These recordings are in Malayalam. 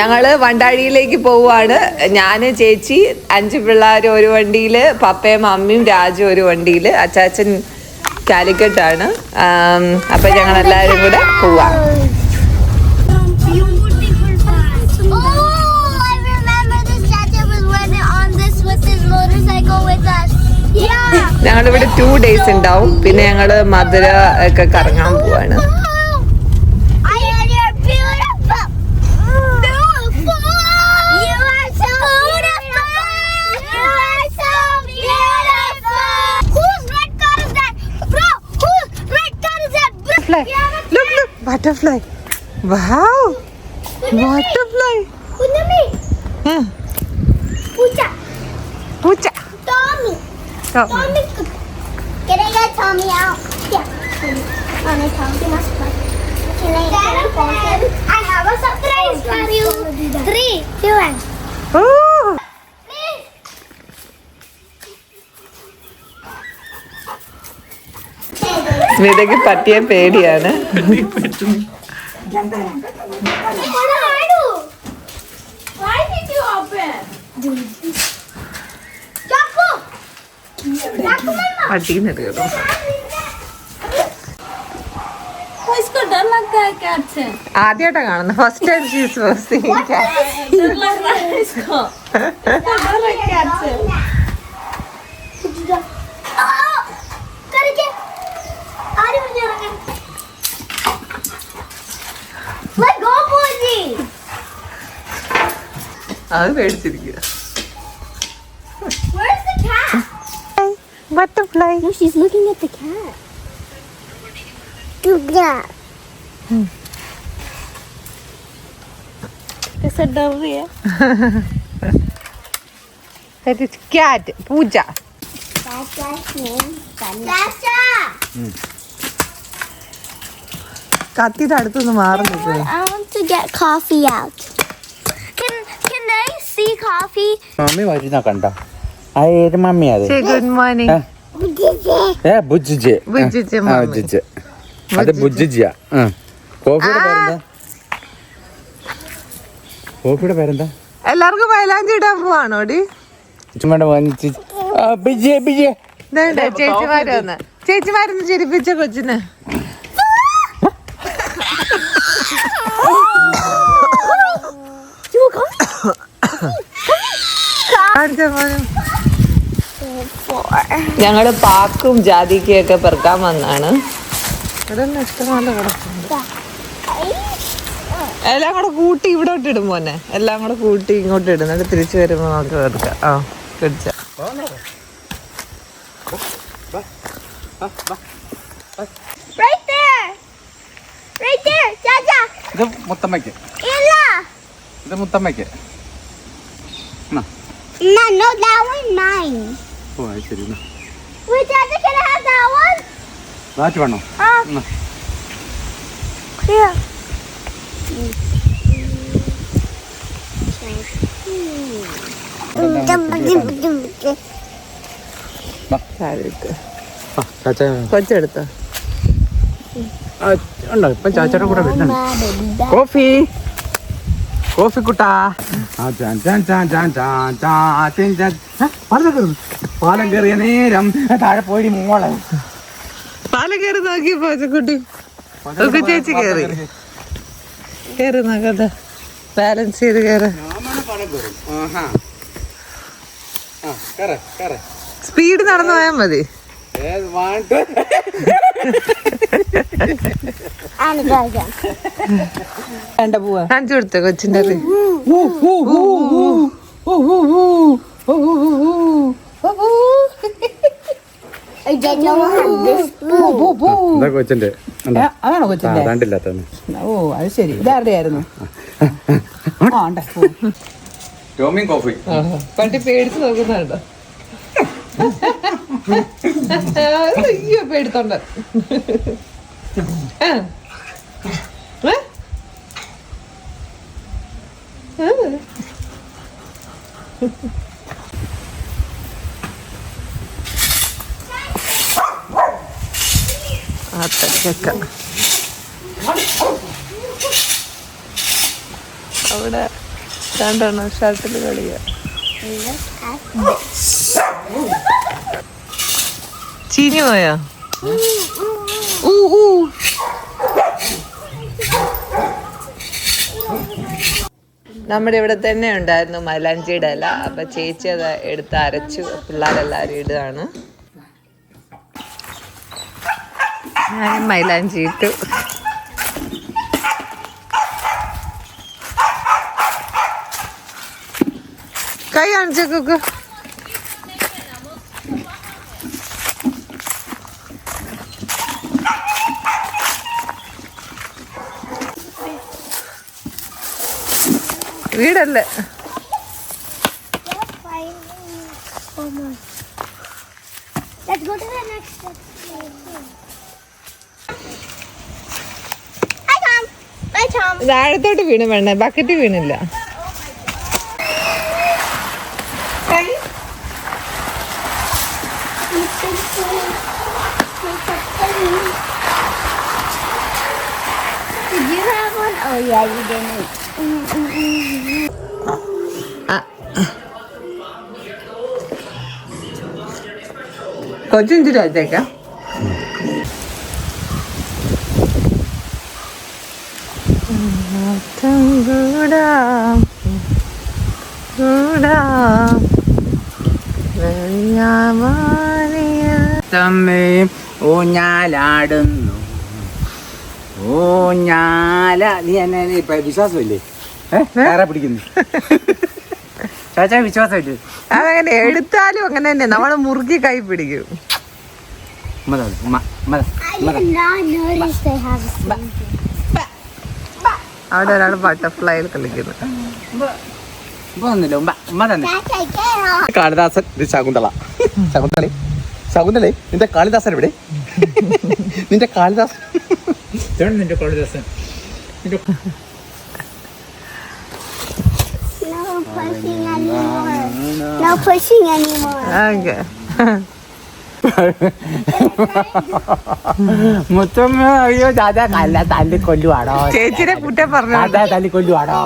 ഞങ്ങള് വണ്ടാഴിയിലേക്ക് പോവാണ്. ഞാന്, ചേച്ചി, 5 പിള്ളേർ ഒരു വണ്ടിയില്, പപ്പയും അമ്മയും രാജു ഒരു വണ്ടിയില്, അച്ചാച്ചൻ കാലിക്കറ്റാണ്. അപ്പൊ ഞങ്ങൾ എല്ലാരും കൂടെ പോവാ. ഞങ്ങളിവിടെ 2 days ഉണ്ടാവും. പിന്നെ ഞങ്ങള് മധുര ഒക്കെ കറങ്ങാൻ പോവാണ്. Butterfly. Wow. Butterfly. Pucha. Pucha. Tommy. Tommy. Can I get Tommy out? Yeah. Mommy, Tommy must play. Can I get him? I have a surprise for you. 3, 2, 1. Oh. സ്മിതയ്ക്ക് പറ്റിയ പേടിയാണ്. ആദ്യമായിട്ടാ കാണുന്നത്. ഫസ്റ്റ് ടൈം അത് പേടിച്ചിരിക്കുക. Where's the cat? Butterfly. No, she's looking at the cat. Good cat. कैसे डर रही है? That is cat. Pooja. That's name. Sasha. കത്തിയുടെ അടുത്തൊന്ന് മാറുന്നു. I want to get coffee out. Can I see coffee? Mummy വരുന്ന കണ്ട ആര് മമ്മി അത് ഗുഡ് മോർണിംഗ്. ബുജ്ജിജ് അത് ബുജ്ജിജിയാ. കോഫിയുടെ പേരെന്താ? കോഫിയുടെ പേരെന്താ? എല്ലാവർക്കും മൈലാഞ്ചി ഇടാൻ പോവാണോടി? ചേച്ചിമാര് വന്ന് ചേച്ചിമാരൊന്ന് ചിരിപ്പിച്ച കൊച്ചിന്. ഞങ്ങള് പാക്കും ജാതിക്കും ഒക്കെ പെറുക്കാൻ വന്നാണ്. ഇഷ്ടമല്ല കിടക്കുന്നത്. എല്ലാം കൂടെ കൂട്ടി ഇവിടോട്ട് ഇടും മോനെ. എല്ലാം കൂടെ കൂട്ടി ഇങ്ങോട്ട് ഇടുന്നിട്ട് തിരിച്ചു വരുമ്പോ നമുക്ക് എടുക്കാം. ആ പിടിച്ച ഇത് മുത്തമ്മയ്ക്ക്. ഇത് മുത്തമ്മയ്ക്ക്. No, that one mine. ഓ അത് ശരി. Wait, Dada, can I have that one? മാറ്റി വേണോ? Here. കൊച്ചെടുത്തോ? ഉണ്ടോ ഇപ്പം ചാച്ചയുടെ കൂടെ വരുന്നുണ്ട്. കോഫി കോഫി കുട്ടാ. പാലം കയറിയ നേരം താഴെ പോയി മോളെ. പാലം കയറി നോക്കി പോച്ചക്കുട്ടി. ചേച്ചി കയറി കയറി നോക്കട്ടെ. ബാലൻസ് ചെയ്ത് കയറി. സ്പീഡ് നടന്നു പോയാൽ മതി. കാണിച്ചു കൊടുത്ത കൊച്ചിന്റെ കൊച്ചിന്റെ അതാണോ കൊച്ചിന്റെ? രണ്ടില്ലാത്ത. ഓ അത് ശരി. ഇതാരുടെ ആയിരുന്നു? ടോമിയും കോഫി. പട്ടി പേടിച്ച് നോക്കുന്നുണ്ടോ? അയ്യോ പേടിത്തോണ്ട്. അവിടെ രണ്ടെണ്ണം ഷർട്ടിൽ കളിയ ചീഞ്ഞു പോയോ? നമ്മുടെ ഇവിടെ തന്നെ ഉണ്ടായിരുന്നു മൈലാഞ്ചിയുടെ ഇല. അപ്പൊ ചേച്ചി അത് എടുത്ത് അരച്ചു പിള്ളേരെല്ലാരും ഇടുകയാണ്. ഞാൻ മൈലാഞ്ചി ഇട്ടു. കൈ കാണിച്ചേക്കൊക്കെ. വീടല്ലേ? Let's go to the next destination. Hi, Tom. Bye, Tom. താഴത്തോട്ട് വീണ് വേണ്ട, ബക്കറ്റ് വീണില്ല. Did you have one? Oh, yeah, you didn't. കൊച്ചിഞ്ചിരി വെച്ചേക്കാം. തമ്മേ ഊഞ്ഞാലാടുന്നു ഊഞ്ഞാല. നീ എന്നെ ഇപ്പൊ വിശ്വാസമില്ലേ? വേറെ പിടിക്കുന്നു ചാച്ചാ, വിശ്വാസമില്ലേ? അതങ്ങനെ എടുത്താലും അങ്ങനെ തന്നെ നമ്മള് മുറുക്കി കൈ പിടിക്കും. I did not notice they have a sling. അവിടെ ഒരാൾ ബട്ടർഫ്ലൈയിൽ കളിക്കുന്നു. കാളിദാസൻ, ശകുന്തള. ശകുന്തളെ ശകുന്തളെ നിന്റെ കാളിദാസൻ എവിടെ? നിന്റെ കാളിദാസൻ, നിന്റെ Kalidasan. No pushing anymore. No pushing anymore. Okay. Muthamma, അയ്യോ ദാദാ കല്ല തല്ലിക്കൊല്ലുവാടോ. ചേച്ചിനെ കുറ്റം പറഞ്ഞു. Dada തല്ലിക്കൊല്ലുവാടോ.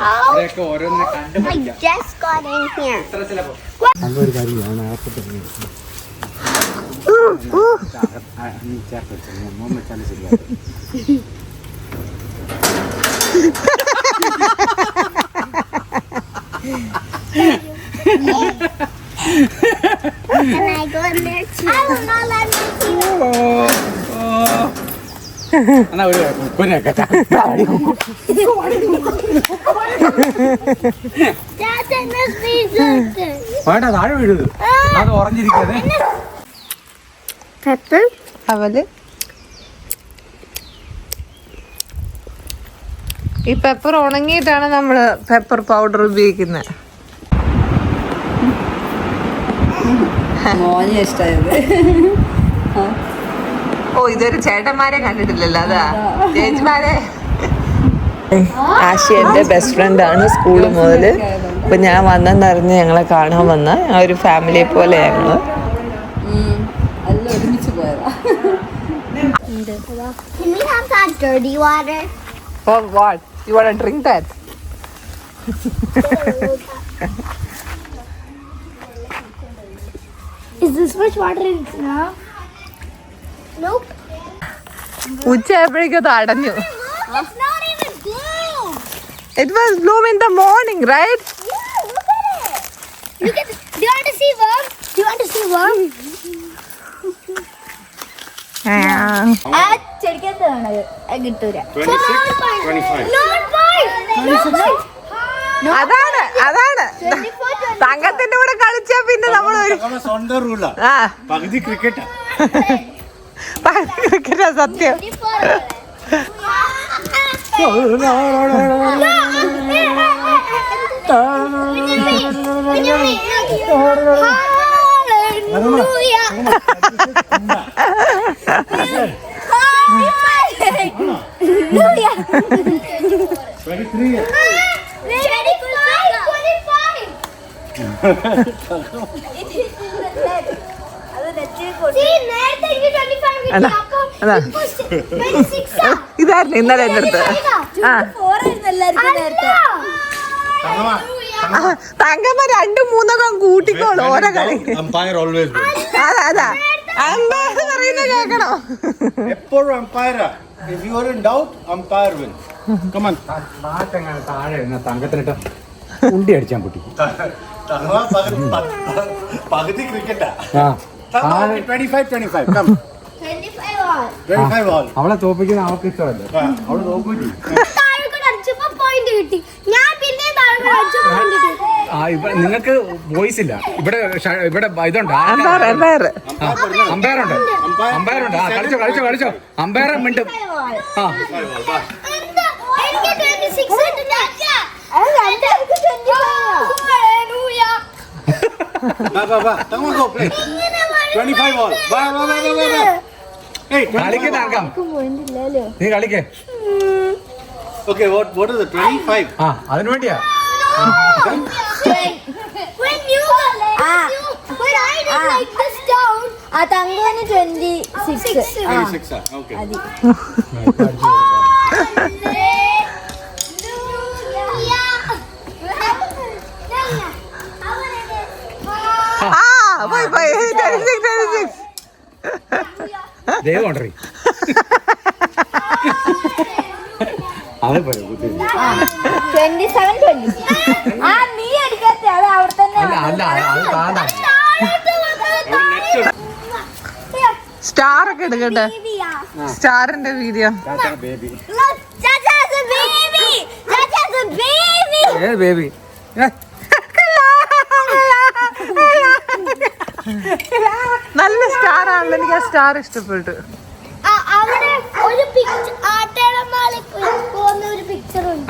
Oh, I just got in here. നല്ലൊരു കാര്യം ഞാൻ Can I go in there too? I will not let me see എന്നാ ഒരു കുക്കൊനൊക്കെ Dad, I must be something. വേണ്ട, താഴെ വീഴുന്നത്. അത് ഉറഞ്ഞിരിക്കാതെ. Pepper? അവല് ഈ പെപ്പർ ഉണങ്ങിയിട്ടാണ് നമ്മള് പെപ്പർ പൗഡർ ഉപയോഗിക്കുന്നത്. മോനെ ഇഷ്ടമായത്. ഓ, ഇതൊരു ചേട്ടന്മാരെ കണ്ടിട്ടില്ലല്ലോ, അതാ ചേച്ചിമാരെ. ആശി എൻ്റെ ബെസ്റ്റ് ഫ്രണ്ടാണ് സ്കൂള് മുതൽ. ഇപ്പൊ ഞാൻ വന്നെന്നറിഞ്ഞ് ഞങ്ങളെ കാണാൻ വന്ന ആ ഒരു ഫാമിലിയെ പോലെ ഞങ്ങള്. എല്ലാം ഒരുമിച്ച് പോയതാ. Can we have that dirty water? For what? You want to drink that? Is this much water in it now? Nope. ഉച്ചയായപ്പോഴേക്കും അത് അടഞ്ഞു. It's not even blue. It was bloom in the morning, right? Yeah, look at it. Look at. Do you want to see worm? Do you want to see worm? കിട്ടൂല. അതാണ് അതാണ് തങ്കത്തിന്റെ കൂടെ കളിച്ചാ പിന്നെ നമ്മൾ സ്വന്തം റൂളാ. ആ പകുതി ക്രിക്കറ്റാ. ക്രിക്കറ്റാ സത്യം. ഇതായിരുന്നു ഇന്നലെ എൻ്റെ അടുത്ത്. ആ തങ്കമ്മ 2-3 കൂട്ടിക്കോളൂ ഓരോ കളി. Umpire always wins. അതാ അമ്പയർ പറയുന്നത് കേൾക്കണോ? എപ്പോഴും umpire. If you are in doubt, umpire wins. Come on. താഴെ തങ്കത്തിനിട്ട് ഉണ്ടി അടിച്ചാൻ പൊട്ടി. പകുതി ക്രിക്കറ്റാ. 25-25. Come. 25 all. 25 all. അവളെ തോപ്പിക്കുന്ന അവൾക്ക് ഇഷ്ടമല്ലേ? അവള് നോക്കി. താഴെക്കൂടെ അടിച്ചപ്പോ point കിട്ടി. ഞാൻ പിന്നെ താഴെക്കൂടെ അടിച്ചപ്പോ point കിട്ടി. നിങ്ങൾക്ക് വോയിസ് ഇല്ല ഇവിടെ ഇതുണ്ട് അമ്പയർ അമ്പയർ ഉണ്ട് കളിച്ചോ അമ്പയർ മിണ്ടും. ആ എന്താ? എനിക്ക് 26 ഉണ്ട്. അല്ല എനിക്ക് 25. Va. Come on, go play. 25 all. Va. Hey, കളിക്കുന്ന ആർക്കാം നീ കളിക്കേ. Okay, what is it? 25. ആ അതിനു വേണ്ടിയാ. When I did like this down, Tangana 26. 26. Okay. പോയി 26. ദൈവം ഉണ്ടറി അത് പോയി 27-20. നീ അടിക്കാത്ത അത് അവിടെ തന്നെ. അല്ല അത് താഴെ സ്റ്റാർ ഒക്കെ എടുക്കട്ടെ. സ്റ്റാറിന്റെ വീഡിയോ. ബേബി നല്ല സ്റ്റാർ ആണല്ലോ. എനിക്ക് ആ സ്റ്റാർ ഇഷ്ടപ്പെട്ടു. അവിടെ ഒരു പിക്ചർ ആട്ടേളമാലി പോകുന്ന ഒരു പിക്ചർ ഉണ്ട്.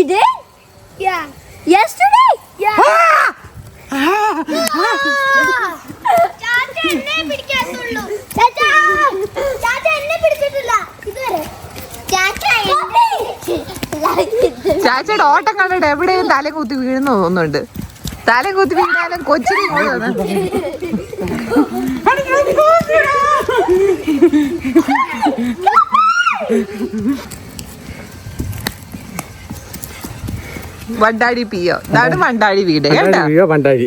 ഇത് yesterday ചാച്ച എന്നെ പിടിക്കാത്തുള്ളൂ. ചാച്ച എന്നെ പിടിച്ചിട്ടില്ല ഇതുവരെ. ചാച്ചയുടെ ഓട്ടം കണ്ടിട്ട് എവിടെയും തല കുത്തി വീഴുന്നു തോന്നുന്നുണ്ട്. തല കുത്തി വീണാലും കൊച്ചിനെ വണ്ടാടി പിയോ. ഇതാണ് വണ്ടാടി വീട് കേട്ടോ. വണ്ടാഴി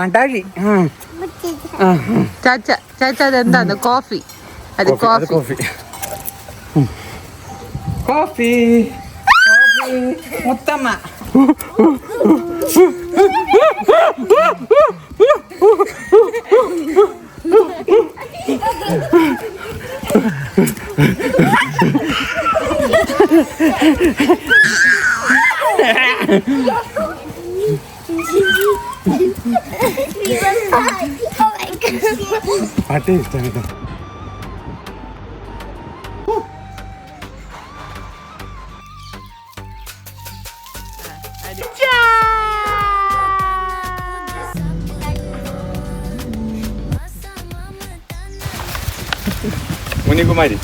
വണ്ടാഴി. ചാച്ച അതെന്താന്ന്? കോഫി. അത് കോഫി. കോഫി മുത്തമ്മ. പാട്ട് ഇഷ്ടം കേട്ടോ. മുനികുമാരി